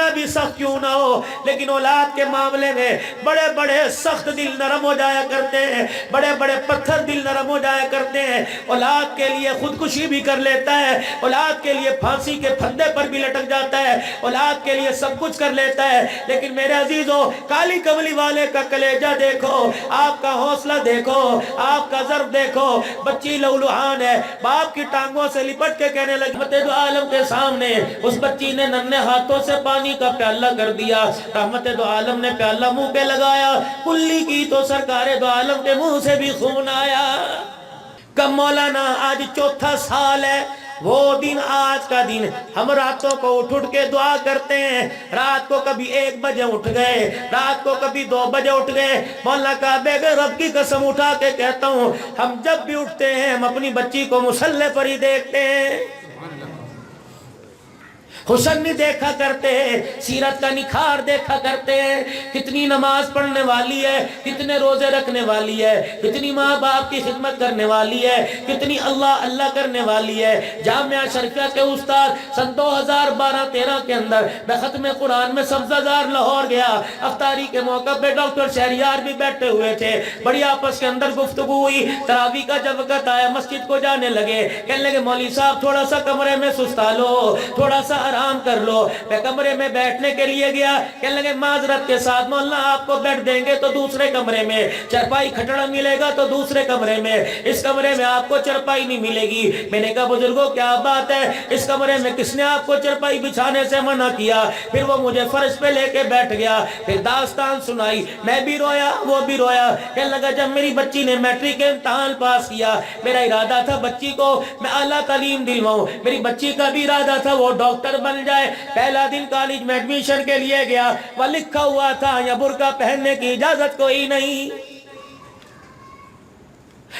کتنا بھی سخت کیوں نہ ہو، لیکن اولاد کے معاملے میں بڑے بڑے سخت دل نرم ہو جایا کرتے ہیں، بڑے بڑے پتھر دل نرم ہو جایا کرتے ہیں۔ اولاد کے لیے خودکشی بھی کر لیتا ہے، اولاد کے لیے پھانسی کے پھندے پر بھی لٹک جاتا ہے، اولاد کے لیے سب کچھ کر لیتا ہے۔ لیکن میرے عزیزوں، کالی کملی والے کا کلیجہ دیکھو، آپ کا حوصلہ دیکھو، آپ کا ضرب دیکھو۔ بچی لولوہان ہے، باپ کی ٹانگوں سے لپٹ کے کہنے لگی، رحمت دو عالم کے سامنے اس بچی نے ننھے ہاتھوں سے پانی کا پیالہ کر دیا۔ رحمت دو عالم نے پیالہ منہ پہ لگایا، کلی کی تو سرکار دو عالم کے منہ سے بھی خون آیا۔ کب مولانا آج چوتھا سال ہے، وہ دن آج کا دن ہم راتوں کو اٹھ کے دعا کرتے ہیں۔ رات کو کبھی 1 بجے اٹھ گئے، رات کو کبھی 2 بجے اٹھ گئے۔ مولا کعبے کے رب کی قسم اٹھا کے کہتا ہوں، ہم جب بھی اٹھتے ہیں ہم اپنی بچی کو مصلی پر ہی دیکھتے ہیں، حسن نہیں دیکھا کرتے، سیرت کا نکھار دیکھا کرتے ہیں۔ کتنی نماز پڑھنے والی ہے، کتنے روزے رکھنے والی ہے، کتنی ماں باپ کی خدمت کرنے والی ہے، کتنی اللہ اللہ کرنے والی ہے۔ جامعہ شریفیہ کے استاد سن 2012-13 کے اندر میں ختم قرآن میں سبززار لاہور گیا، افطاری کے موقع پہ ڈاکٹر شہریار بھی بیٹھے ہوئے تھے، بڑی آپس کے اندر گفتگو ہوئی۔ تراویح کا جب وقت آیا مسجد کو جانے لگے، کہنے لگے مولوی صاحب تھوڑا سا کمرے میں سستا لو، تھوڑا سا آرام کر لو۔ میں کمرے میں بیٹھنے کے لیے گیا، کہنے لگے معذرت کے ساتھ مولانا آپ کو بیٹھ دیں گے تو دوسرے کمرے میں، چرپائی کھٹڑا ملے گا تو دوسرے کمرے میں، اس کمرے میں آپ کو چرپائی نہیں ملے گی۔ میں نے کہا بزرگوں کیا بات ہے، اس کمرے میں کس نے آپ کو چرپائی بچھانے سے منع کیا؟ پھر وہ مجھے فرش پہ لے کے بیٹھ گیا، پھر داستان سنائی، میں بھی رویا وہ بھی رویا۔ کہنے لگا جب میری بچی نے میٹرک کے امتحان پاس کیا، میرا ارادہ تھا بچی کو میں اعلیٰ تعلیم دلواؤں، میری بچی کا بھی ارادہ تھا وہ ڈاکٹر بن جائے۔ پہلا دن کالج میں ایڈمیشن کے لیے گیا، وہ لکھا ہوا تھا یا برقع پہننے کی اجازت کوئی نہیں۔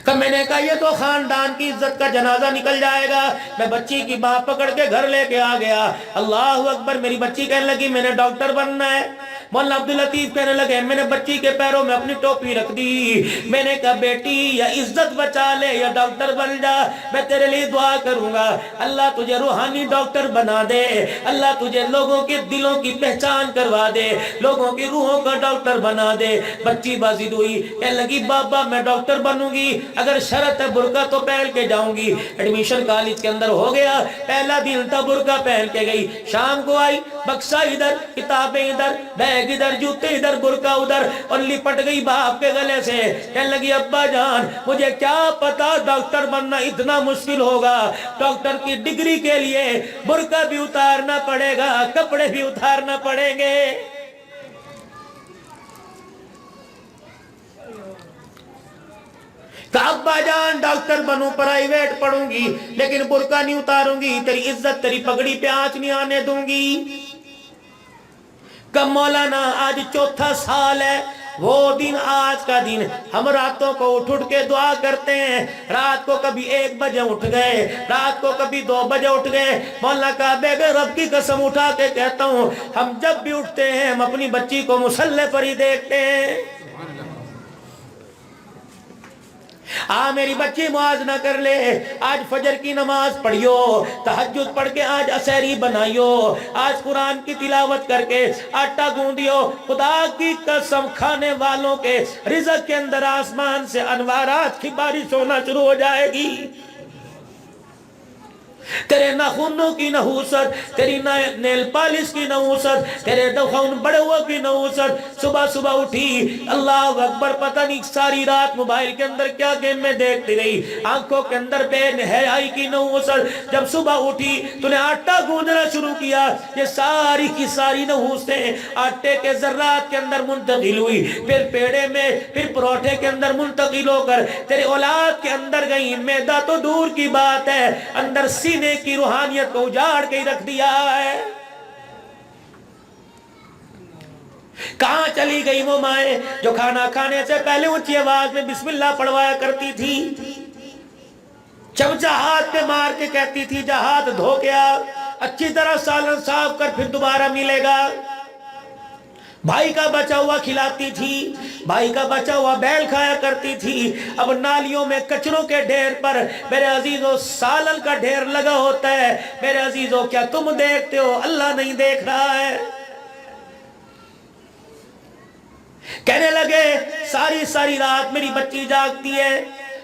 کہ میں نے کہا یہ تو خاندان کی عزت کا جنازہ نکل جائے گا۔ میں بچی کی باں پکڑ کے گھر لے کے آ گیا۔ اللہ اکبر، میری بچی کہنے لگی میں نے ڈاکٹر بننا ہے۔ مولانا عبداللطیف کہنے لگے میں نے بچی کے پیروں میں اپنی ٹوپی رکھ دی، میں نے کہا بیٹی یا عزت بچا لے یا ڈاکٹر بن جا، میں تیرے لیے دعا کروں گا، اللہ تجھے روحانی ڈاکٹر بنا دے، اللہ تجھے لوگوں کے دلوں کی پہچان کروا دے، لوگوں کی روحوں کا ڈاکٹر بنا دے۔ بچی بازی ہوئی، کہنے لگی بابا میں ڈاکٹر بنوں گی، اگر شرط ہے برقع تو پہن کے جاؤں گی۔ ایڈمیشن کالج کے اندر ہو گیا، پہلا دن تھا برقع پہن کے گئی۔ شام کو آئی، بکسا ادھر، کتابیں ادھر، بیگ ادھر، جوتے ادھر، برقع ادھر، اور لپٹ گئی باپ کے گلے سے۔ کہنے لگی ابا جان مجھے کیا پتا ڈاکٹر بننا اتنا مشکل ہوگا، ڈاکٹر کی ڈگری کے لیے برقع بھی اتارنا پڑے گا، کپڑے بھی اتارنا پڑیں گے۔ کہ ابا جان ڈاکٹر بنوں، پرائیویٹ پڑھوں گی، لیکن برقع نہیں اتاروں گی، تیری عزت تیری پگڑی پہ آنچ نہیں آنے دوں گی۔ کہ مولانا آج چوتھا سال ہے، وہ دن آج کا دن ہم راتوں کو اٹھ کے دعا کرتے ہیں۔ رات کو کبھی 1 بجے اٹھ گئے، رات کو کبھی 2 بجے اٹھ گئے۔ مولا کعبے کے رب کی قسم اٹھا کے کہتا ہوں، ہم جب بھی اٹھتے ہیں ہم اپنی بچی کو مصلی پر ہی دیکھتے ہیں۔ میری بچی موازنہ کر لے، آج فجر کی نماز پڑھیو، تہجد پڑھ کے آج عسیری بنائیو، آج قرآن کی تلاوت کر کے آٹا گوندیو۔ خدا کی قسم کھانے والوں کے رزق کے اندر آسمان سے انوارات کی بارش ہونا شروع ہو جائے گی۔ تیرے ناخنوں کی نحوست، تیری نیل پالش کی نحوست، تیرے دخون بڑے ہوا کی نحوست۔ صبح صبح اٹھی، اللہ اکبر، پتہ نہیں ساری رات موبائل کے اندر کیا گیم میں دیکھتی رہی، آنکھوں کے اندر بے حیائی کی نحوست۔ جب صبح اٹھی تو نے آٹا گوندنا شروع کیا، یہ ساری کی ساری نحوستیں آٹے کے ذرات کے اندر منتقل ہوئی، پھر پیڑے میں، پھر پروٹھے کے اندر منتقل ہو کر تیرے اولاد کے اندر گئی۔ میدہ تو دور کی بات ہے، اندر سینے کی روحانیت کو اجاڑ کے رکھ دیا ہے۔ کہاں چلی گئی وہ مائیں جو کھانا کھانے سے پہلے اونچی آواز میں بسم اللہ پڑھوایا کرتی تھی، چمچہ ہاتھ پہ مار کے کہتی تھی جا ہاتھ دھو کے آ، اچھی طرح سالن صاف کر پھر دوبارہ ملے گا۔ بھائی کا بچا ہوا کھلاتی تھی، بھائی کا بچا ہوا بیل کھایا کرتی تھی۔ اب نالیوں میں کچروں کے ڈھیر پر میرے عزیزوں سالن کا ڈھیر لگا ہوتا ہے۔ میرے عزیزوں کیا تم دیکھتے ہو اللہ نہیں دیکھ رہا ہے؟ کہنے لگے ساری ساری رات میری بچی جاگتی ہے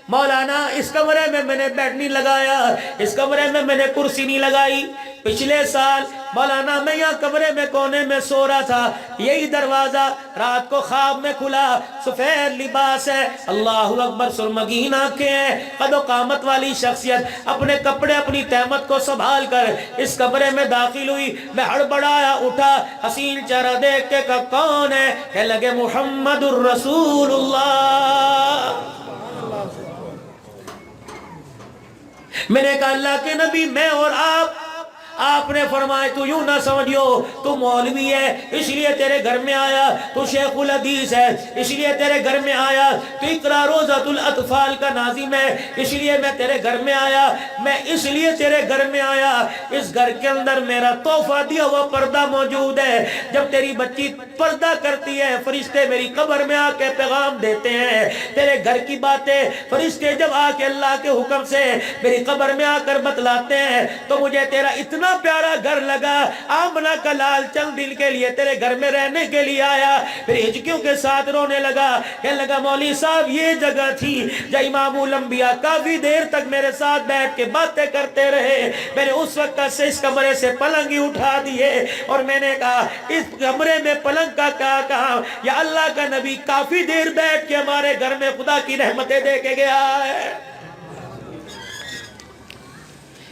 مولانا، اس کمرے میں نے بیڈ نہیں لگایا، اس کمرے میں نے کرسی نہیں لگائی۔ پچھلے سال مولانا میں یہاں کمرے میں کونے میں سو رہا تھا، یہی دروازہ رات کو خواب میں کھلا، سفید لباس ہے، اللہ اکبر، سرمگین آنکھیں ہیں، قد و قامت والی شخصیت، اپنے کپڑے اپنی تہمت کو سنبھال کر اس کمرے میں داخل ہوئی۔ میں ہڑبڑایا اٹھا، حسین چہرہ دیکھ کے کہا کون ہے؟ کہنے لگے محمد الرسول اللہ۔ میں نے کہا اللہ کے نبی میں اور آپ نے فرمایا تو یوں نہ سمجھو تو مولوی ہے اس لیے تیرے گھر میں آیا، تو شیخ الحدیث ہے اس لیے تیرے گھر میں آیا، تو اقرا روضۃ الاطفال کا ناظم ہے اس لیے میں تیرے گھر میں آیا، میں اس لیے تیرے گھر میں آیا، اس گھر کے اندر میرا تحفہ دیا ہوا پردہ موجود ہے، جب تیری بچی پردہ کرتی ہے فرشتے میری قبر میں آ کے پیغام دیتے ہیں، تیرے گھر کی باتیں فرشتے جب آ کے اللہ کے حکم سے میری قبر میں آ کر بتلاتے ہیں تو مجھے تیرا اتنا پیارا گھر لگا، آمنہ کا لال چند دن کے لیے تیرے گھر میں رہنے کے لیے آیا۔ پھر ہچکیوں کے ساتھ رونے لگا، کہنے لگا مولوی صاحب یہ جگہ تھی جہاں امام الانبیاء کافی دیر تک میرے ساتھ بیٹھ کے باتیں کرتے رہے، میں نے اس وقت سے اس کمرے سے پلنگ ہی اٹھا دیے، اور میں نے کہا اس کمرے میں پلنگ کا کیا کہا، یا اللہ کا نبی کافی دیر بیٹھ کے ہمارے گھر میں خدا کی رحمتیں دے کے گیا ہے۔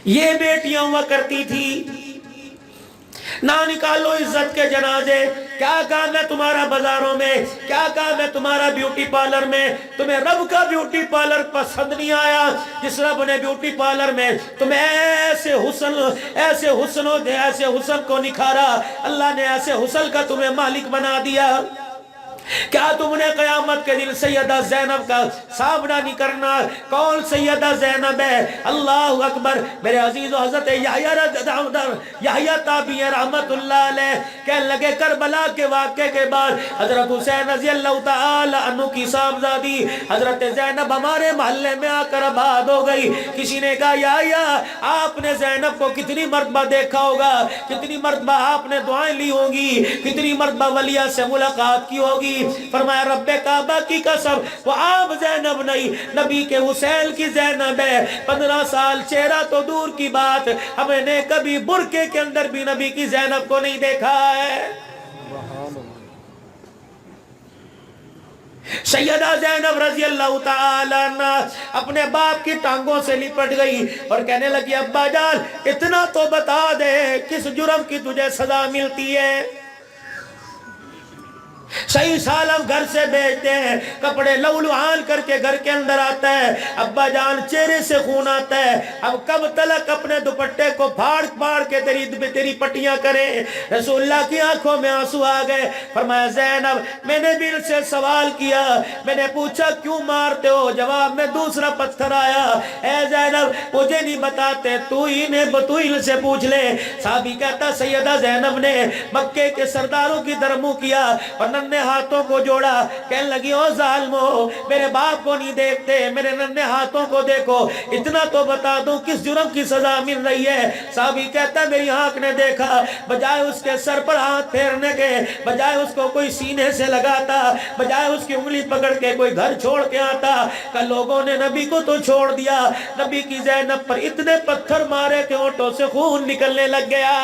یہ بیٹیاں ہوا کرتی تھی، نہ نکالو عزت کے جنازے، کیا کام ہے تمہارا بازاروں میں، کیا کام ہے تمہارا بیوٹی پارلر میں، تمہیں رب کا بیوٹی پارلر پسند نہیں آیا، جس رب نے بیوٹی پارلر میں تمہیں ایسے حسن کو نکھارا، اللہ نے ایسے حسن کا تمہیں مالک بنا دیا، کیا تم نے قیامت کے دن سیدہ زینب کا سامنا نہیں کرنا؟ کون سیدہ زینب ہے؟ اللہ اکبر، میرے عزیز و حضرت یحییٰ تابعی رحمت اللہ علیہ کہنے لگے کربلا کے واقعے کے بعد حضرت حسین رضی اللہ تعالی عنہ کی صاحبزادی حضرت زینب ہمارے محلے میں آ کر آباد ہو گئی۔ کسی نے کہا یحییٰ آپ نے زینب کو کتنی مرتبہ دیکھا ہوگا، کتنی مرتبہ آپ نے دعائیں لی ہوں گی، کتنی مرتبہ ولیہ سے ملاقات کی ہوگی؟ فرمایا رب کعبہ کی قسم وہ آپ زینب نہیں، نبی کے حسین کی زینب ہے۔ 15 سال چہرہ تو دور کی بات، ہم نے کبھی برقعے کے اندر بھی نبی کی زینب کو نہیں دیکھا ہے۔ سیدہ زینب رضی اللہ تعالی عنہ اپنے باپ کی ٹانگوں سے لپٹ گئی اور کہنے لگی ابا جان اتنا تو بتا دے کس جرم کی تجھے سزا ملتی ہے؟ صحیح سالم گھر سے بھیجتے ہیں، کپڑے لولوحان کر کے گھر کے اندر آتا ہے، ابا جان چہرے سے خون آتا ہے، اب کب تلک اپنے دوپٹے کو پھاڑ کے تیری پٹیاں کریں؟ رسول اللہ کی آنکھوں میں آنسو آ گئے، فرمایا زینب میں نے بھی ان سے سوال کیا، میں نے پوچھا کیوں مارتے ہو؟ جواب میں دوسرا پتھر آیا، اے زینب مجھے نہیں بتاتے، تو ان سے پوچھ لے۔ صحابی کہتا سیدہ زینب نے مکے کے سرداروں کی طرح منہ کیا اور ننھے ہاتھوں کو جوڑا، کہنے لگی او ظالمو میرے باپ کو نہیں دیکھتے، میرے ننھے ہاتھوں کو دیکھو، اتنا تو بتا دوں کس جرم کی سزا مل رہی ہے؟ صحابی کہتا ہے میری آنکھ نے دیکھا، بجائے اس کے سر پر ہاتھ پھیرنے کے، بجائے اس کو کوئی سینے سے لگاتا، بجائے اس کی انگلی پکڑ کے کوئی گھر چھوڑ کے آتا، کہ لوگوں نے نبی کو تو چھوڑ دیا، نبی کی زینب پر اتنے پتھر مارے کہ ہونٹوں سے خون نکلنے لگ گیا۔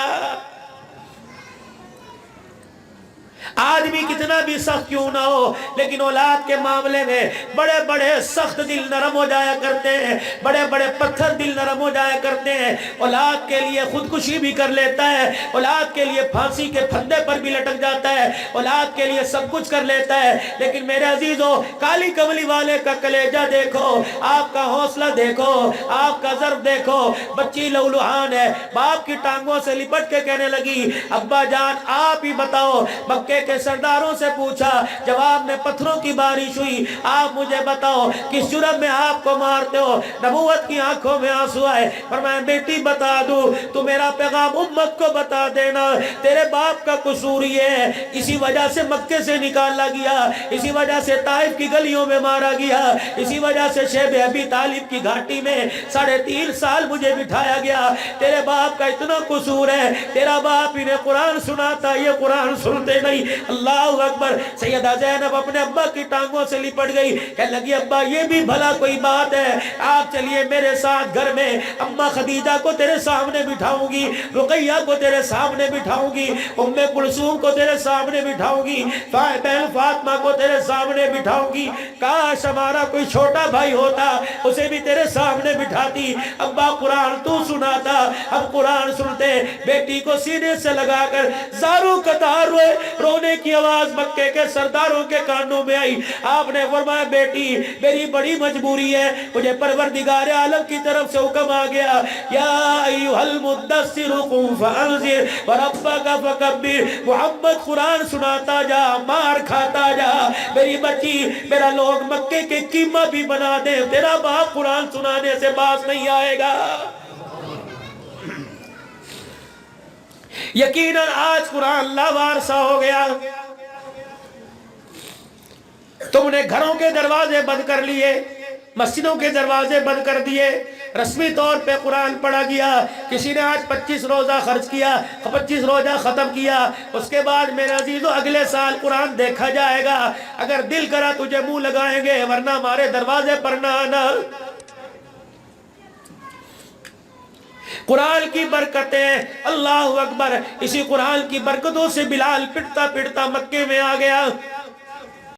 آدمی کتنا بھی سخت کیوں نہ ہو لیکن اولاد کے معاملے میں بڑے بڑے سخت دل نرم ہو جایا کرتے ہیں، بڑے بڑے پتھر دل نرم ہو جایا کرتے ہیں۔ اولاد کے لیے خودکشی بھی کر لیتا ہے، اولاد کے لیے پھانسی کے پھندے پر بھی لٹک جاتا ہے، اولاد کے لیے سب کچھ کر لیتا ہے، لیکن میرے عزیزوں کالی کملی والے کا کلیجہ دیکھو، آپ کا حوصلہ دیکھو، آپ کا ضرب دیکھو، بچی لولوحان ہے، باپ کی ٹانگوں سے لپٹ کے کہنے لگی ابا جان آپ ہی بتاؤ، مکے کے سرداروں سے پوچھا، جواب میں پتھروں کی بارش ہوئی، آپ مجھے بتاؤ کس جرم میں آپ کو مارتے ہو؟ نبوت کی آنکھوں میں آنسو آئے، فرمایا بیٹی بتا دوں تو میرا پیغام امت کو بتا دینا، تیرے باپ کا قصور یہ ہے، اسی وجہ سے مکے سے نکالا گیا، اسی وجہ سے طائف کی گلیوں میں مارا گیا، اسی وجہ سے شیب ابی طالب کی گھاٹی میں 3.5 سال مجھے بٹھایا گیا، تیرے باپ کا اتنا قصور ہے، تیرا باپ انہیں قرآن سناتا یہ قرآن سنتے نہیں، گئی. اللہ اکبر. سیدہ زینب اپنے ابا کی ٹانگوں سے لپٹ گئی, کہنے لگی ابا یہ بھی بھلا کوئی بات ہے, آپ چلیے میرے ساتھ گھر میں, اماں خدیجہ کو تیرے سامنے بٹھاؤں گی, رقیہ کو تیرے سامنے بٹھاؤں گی, ام کلثوم کو تیرے سامنے بٹھاؤں گی, بہن فاطمہ کو تیرے سامنے بٹھاؤں گی. کاش ہمارا کوئی چھوٹا بھائی ہوتا, اسے بھی تیرے سامنے بٹھاتی. ابا قرآن تو سناتا. اب قرآن سنتے, بیٹی کو سینے سے لگا کر زاروں قطار روئے. رونے کی آواز مکے کے سرداروں کے کانوں میں آئی. آپ نے فرمایا بیٹی میری بڑی مجبوری ہے, مجھے پروردگار عالم کی طرف سے حکم آ گیا, یا ایھا المدثر قم فانذر وربک فکبر. محمد قرآن سناتا جا, مار کھاتا جا. میری بچی, میرا لوگ مکے کے قیمہ بھی بنا دے, تیرا باپ قرآن سنانے سے باز نہیں آئے گا. یقیناً آج قرآن لاوارثہ ہو گیا. تم نے گھروں کے دروازے بند کر لیے, مسجدوں کے دروازے بند کر دیے, رسمی طور پہ قرآن پڑھا گیا. کسی نے آج 25 روزہ خرچ کیا, 25 روزہ ختم کیا, اس کے بعد میرے عزیزو اگلے سال قرآن دیکھا جائے گا. اگر دل کرا تجھے منہ لگائیں گے, ورنہ ہمارے دروازے پر نہ آنا. قرآن کی برکتیں, اللہ اکبر. اسی قرآن کی برکتوں سے بلال پٹتا پٹتا مکے میں آ گیا.